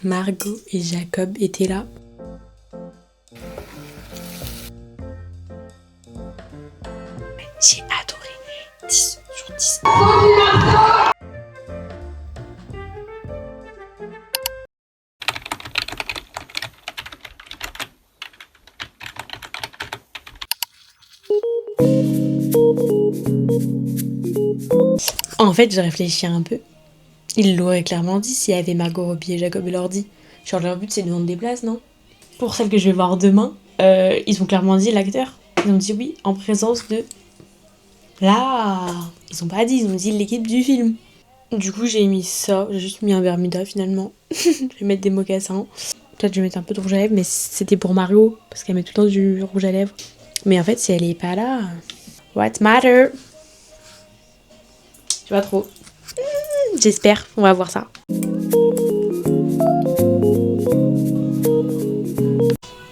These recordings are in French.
Margot et Jacob étaient là. J'ai adoré. 10 sur 10. En fait, j'ai réfléchi un peu. Ils l'auraient clairement dit s'il y avait Margot Robbie et Jacob Elordi. Genre, leur but, c'est de vendre des places, non? Pour celle que je vais voir demain, ils ont clairement dit l'acteur. Ils ont dit oui, en présence de... Là, ils ont pas dit, ils ont dit l'équipe du film. Du coup, j'ai mis ça. J'ai juste mis un Bermuda, finalement. Je vais mettre des mocassins. Peut-être je vais mettre un peu de rouge à lèvres, mais c'était pour Margot, parce qu'elle met tout le temps du rouge à lèvres. Mais en fait, si elle est pas là... What matter? Je sais pas trop. J'espère, on va voir ça.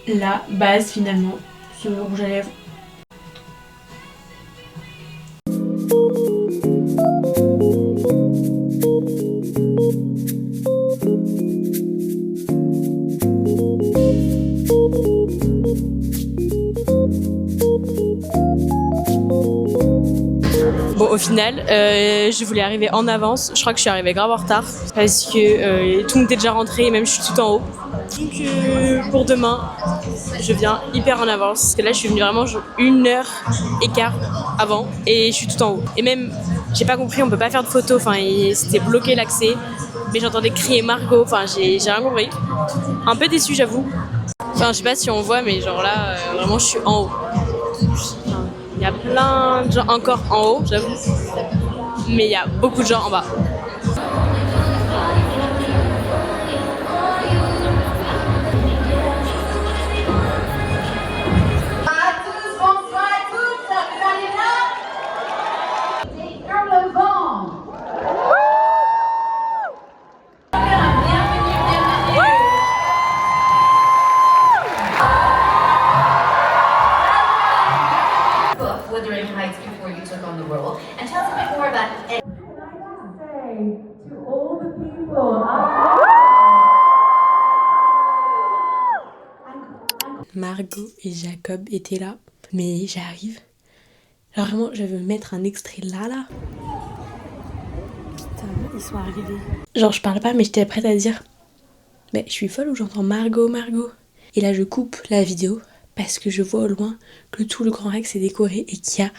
La base finalement, ce rouge à lèvres. Bon, au final, je voulais arriver en avance. Je crois que je suis arrivée grave en retard parce que tout le monde est déjà rentré et même je suis tout en haut. Donc pour demain, je viens hyper en avance. Parce que là, je suis venue vraiment 1h15 avant et je suis tout en haut. Et même, j'ai pas compris, on peut pas faire de photos. Enfin, c'était bloqué l'accès. Mais j'entendais crier Margot. Enfin, j'ai rien compris. Un peu déçue, j'avoue. Enfin, je sais pas si on voit, mais genre là, vraiment, je suis en haut. Il y a plein de gens encore en haut, j'avoue. Mais il y a beaucoup de gens en bas. Wuthering Heights before you took on the role, and tell us a bit more about it. To all the people. Margot et Jacob étaient là, mais j'arrive. Alors vraiment, je vais mettre un extrait là. Putain, ils sont arrivés. Genre, je parle pas, mais j'étais prête à dire, mais je suis folle ou j'entends Margot. Et là, je coupe la vidéo parce que je vois au loin que tout le Grand Rex est décoré et qu'il y a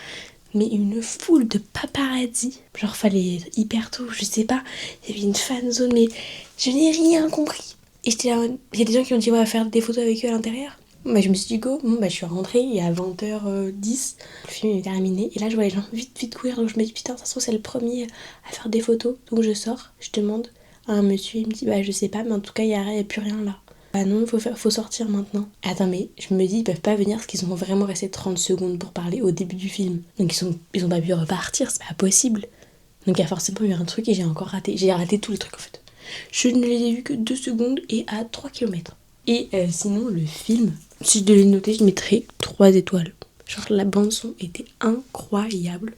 une foule de paparazzi. Genre, fallait être hyper tôt, je sais pas. Il y avait une fan zone, mais je n'ai rien compris. Et j'étais là, il y a des gens qui ont dit on va faire des photos avec eux à l'intérieur. Bah, je me suis dit go, je suis rentrée, il y a 20h10, le film est terminé. Et là, je vois les gens vite courir, donc je me dis putain, ça se trouve, c'est le premier à faire des photos. Donc je sors, je demande à un monsieur, il me dit bah je sais pas, mais en tout cas, il y a plus rien là. Bah non, faut sortir maintenant. Attends, mais je me dis, ils peuvent pas venir parce qu'ils ont vraiment resté 30 secondes pour parler au début du film. Donc ils ont pas pu repartir, c'est pas possible. Donc il y a forcément eu un truc et j'ai raté tous les trucs en fait. Je ne les ai vus que 2 secondes et à 3 km. Et sinon, le film, si je devais le noter, je mettrais 3 étoiles. Genre la bande son était incroyable.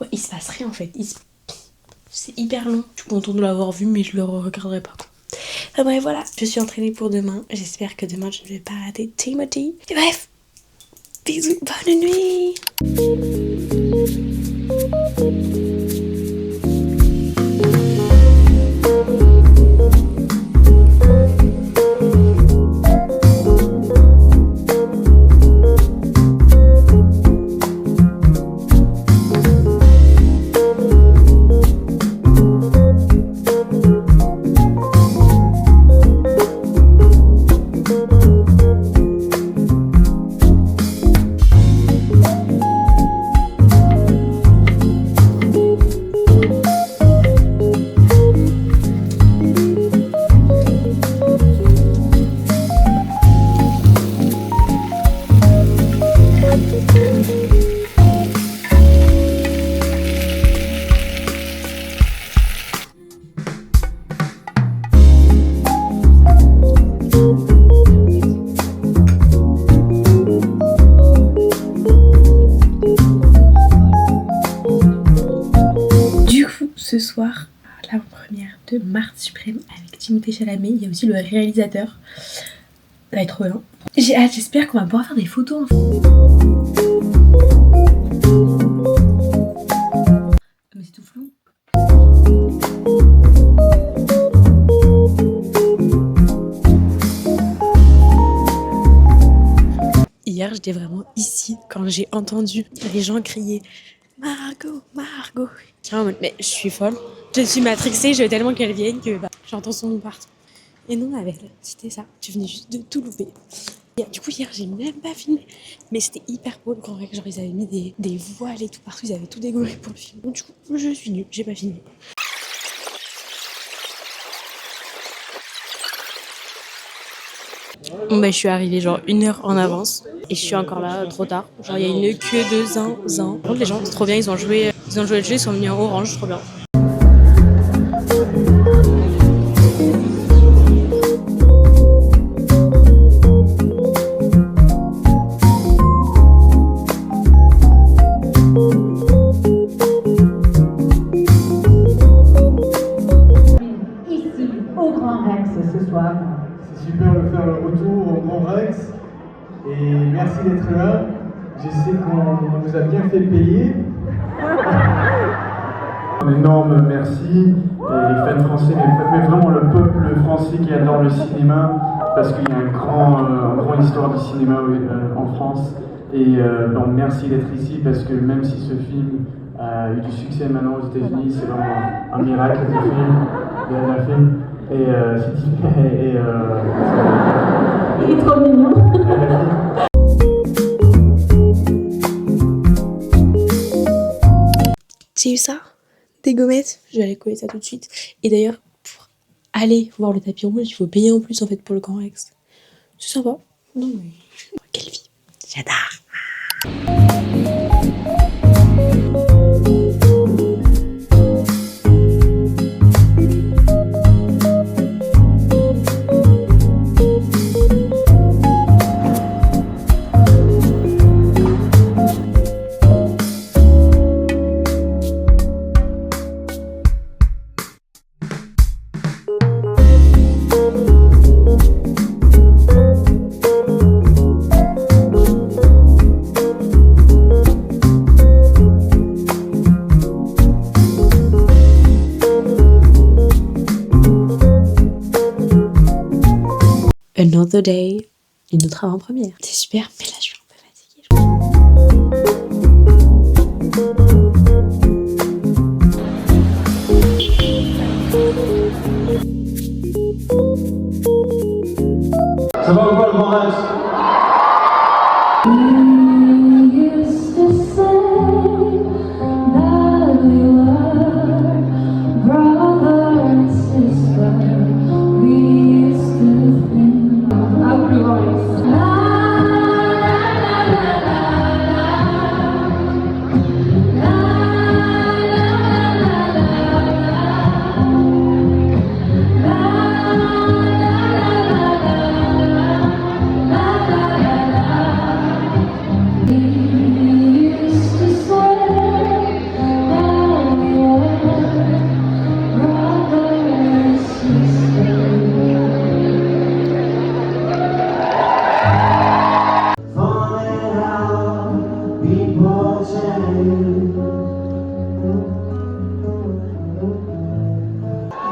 Ouais, il se passe rien en fait. C'est hyper long. Je suis contente de l'avoir vu, mais je le regarderai pas. Enfin bref, voilà, je suis entraînée pour demain. J'espère que demain je ne vais pas rater Timothy. Et bref, bisous, bonne nuit. Ce soir, la première de Marthe Suprême avec Timothée Chalamet, il y a aussi le réalisateur. Ça va être trop bien. J'ai hâte, j'espère qu'on va pouvoir faire des photos. Mais c'est tout flou. Hier, j'étais vraiment ici quand j'ai entendu les gens crier Margot, Margot. Mais je suis folle. Je suis matrixée, je veux tellement qu'elle vienne que j'entends son nom partout. Et non, avec elle, c'était ça. Tu venais juste de tout louper. Et du coup, hier, j'ai même pas filmé. Mais c'était hyper beau le Grand Rex. Genre, ils avaient mis des voiles et tout partout. Ils avaient tout décoré pour le film. Donc, du coup, je suis nulle. J'ai pas filmé. Bon, je suis arrivée genre 1 heure en avance. Et je suis encore là, trop tard. Genre, il y a une queue de zinzin. Par contre, les gens, c'est trop bien. Ils ont joué le jeu. Ils sont venus en orange. Trop bien. Ce soir. C'est super de faire le retour au Grand Rex et merci d'être là. Je sais qu'on vous a bien fait payer. Un énorme merci et les fans français, mais vraiment le peuple français qui adore le cinéma parce qu'il y a une grande histoire du cinéma en France. Et donc merci d'être ici parce que même si ce film a eu du succès maintenant aux États-Unis, c'est vraiment un miracle de film. Et Il est trop mignon. J'ai eu ça, des gommettes. Je vais aller coller ça tout de suite. Et d'ailleurs, pour aller voir le tapis rouge, il faut payer en plus en fait pour le Grand Rex. C'est sympa. Non mais quelle vie. J'adore. Another day, une autre avant-première. C'est super, mais là je suis un peu fatiguée. ça va ou pas le Grand Rex?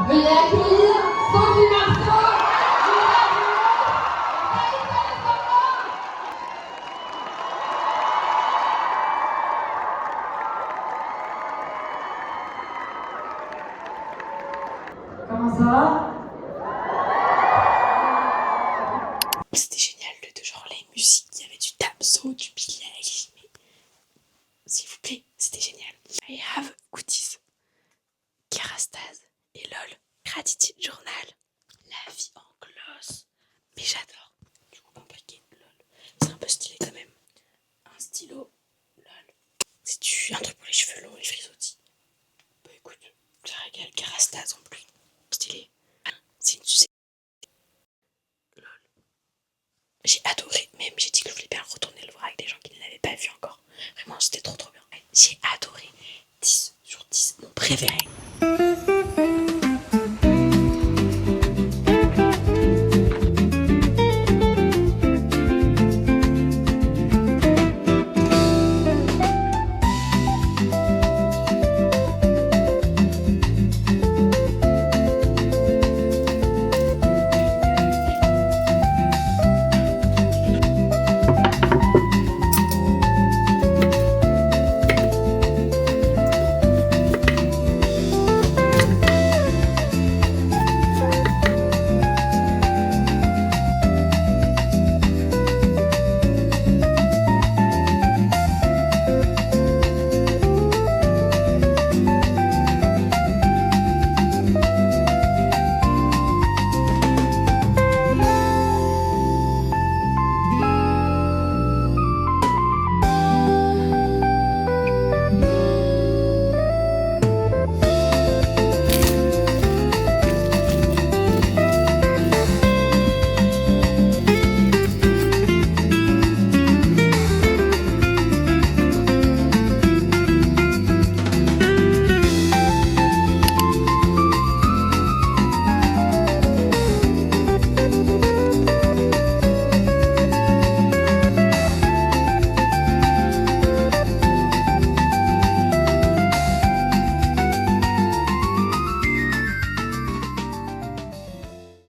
Venez accueillir Sophie Marceau. Comment ça va? C'était génial de genre les musiques, il y avait du Damso, du Billie Eilish, mais s'il vous plaît, c'était génial. I have goodies. Kerastase et LOL. Gratitude journal. La vie en gloss. Mais j'adore. Du coup, un paquet LOL. C'est un peu stylé quand même. Un stylo LOL. C'est un truc pour les cheveux longs, les frisottis. Bah écoute, ça régale. Kerastase en plus. Stylé. C'est une sucette. LOL. J'ai adoré. Même j'ai dit que je voulais bien retourner le voir avec des gens qui ne l'avaient pas vu encore. Vraiment, c'était trop bien. J'ai adoré. 10 sur 10, mon préféré.